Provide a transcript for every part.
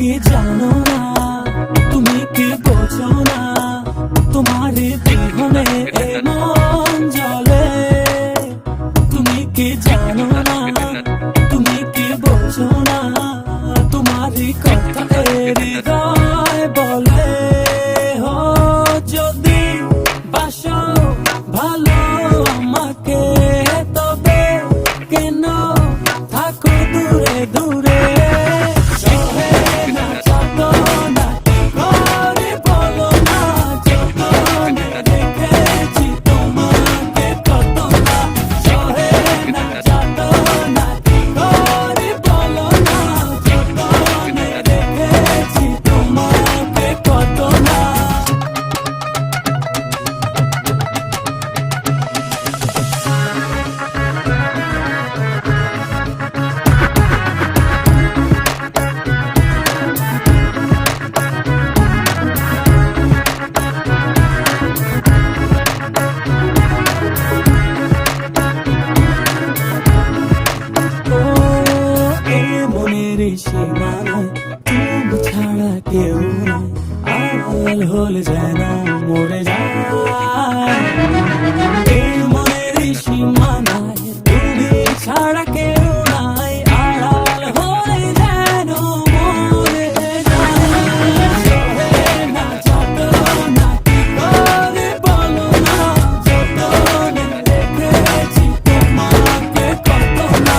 কি জানো না, তুমি কি বোঝো না, তোমার বিহনে এ মন জ্বলে। তুমি কি জানো না, তুমি কি বোঝো না, তোমার কথা হৃদয় বলে। হো যদি বাসো ভালো আমাকে, তবে কেন থাকো দূরে দূরে। সীমানায় তুমি ছাড়া কেউ নাই, আড়াল হলে যেন মরে যায়। এই মনের সীমানায় তুমি ছাড়া কেউ নাই, আড়াল হলে যেন মরে যায়। না চাতো না কি করে বলো না, যতনে রেখেছি তোমাকে কত না।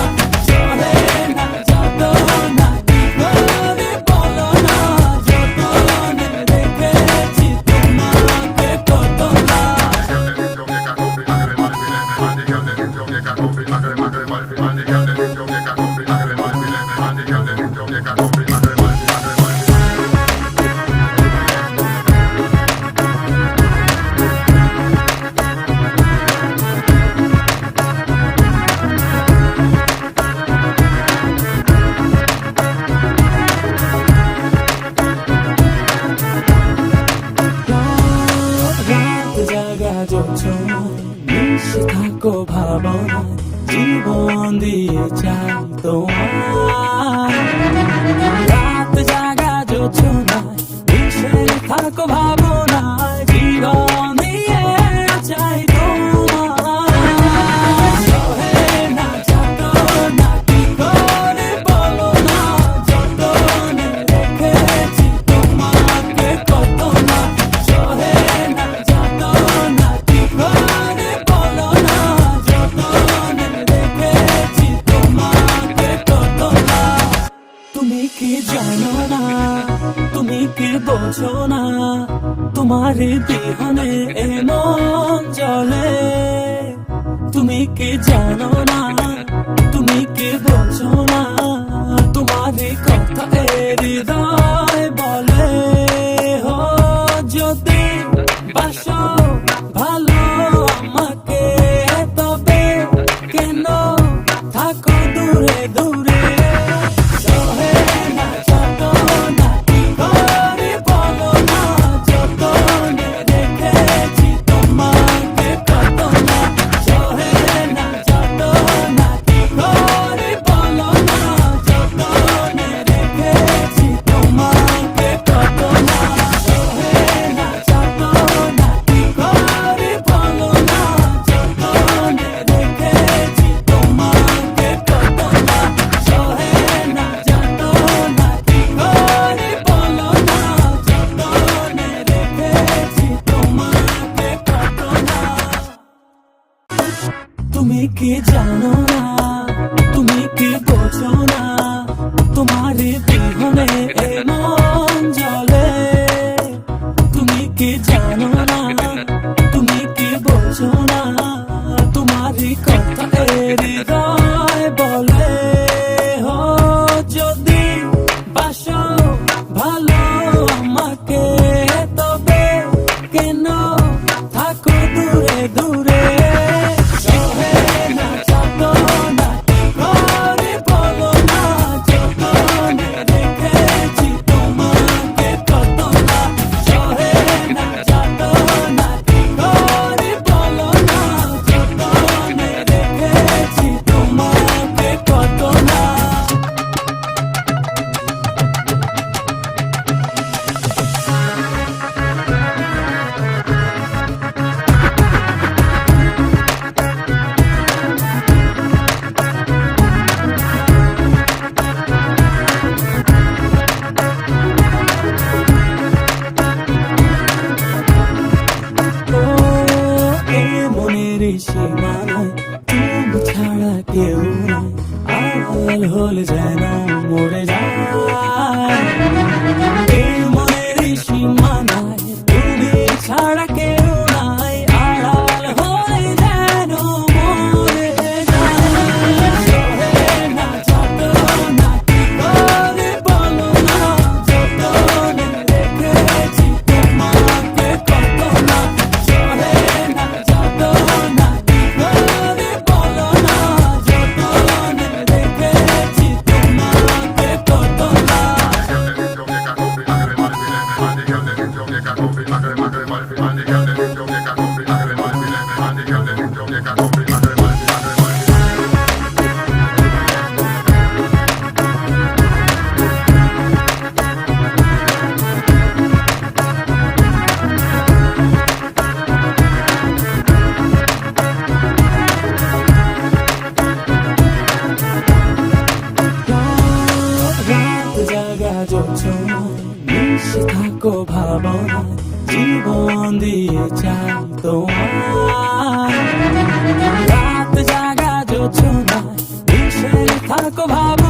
মিশে থাকো ভাবনা, জীবন দিয়ে চাই তোমার। রাত জাগা জোছনায় মিশে থাকো ভাবনা, জীবন দিয়ে চাই তোমার। সহে না চাতো না কি করে বলো না, যতনে রেখেছি তোমাকে কত না। সহে না চাতো না কি করে বলো না, যতনে রেখেছি তোমাকে কত না। তুমি কি জানো না, তুমি কি বোঝো না, তোমার বিহনে এ মন জ্বলে। তুমি কি জানো না, তুমি কি বোঝো না, তোমার কথা হৃদয় বলে। হো যদি বাসো ভালো আমাকে, তবে কেন থাকো দূরে দূরে। আড়াল হলে যেন মরে যায়। এই মনেরই সীমানায় তুমি ছাড়া কেউ নাই, আড়াল হলে যেন মরে যায়। সহে না যাতনা, কি করে বলো না, যতনে রেখেছি তোমাকে কত না। সহে না যাতনা, কি করে বলো না, যতনে রেখেছি তোমাকে কত না। রাত জাগা যোছনা, মিশে থাকো ভাবনা, জীবন দিয়ে চাই তোমার। রাত জাগা যোছনা, মিশে থাকো ভাবনা।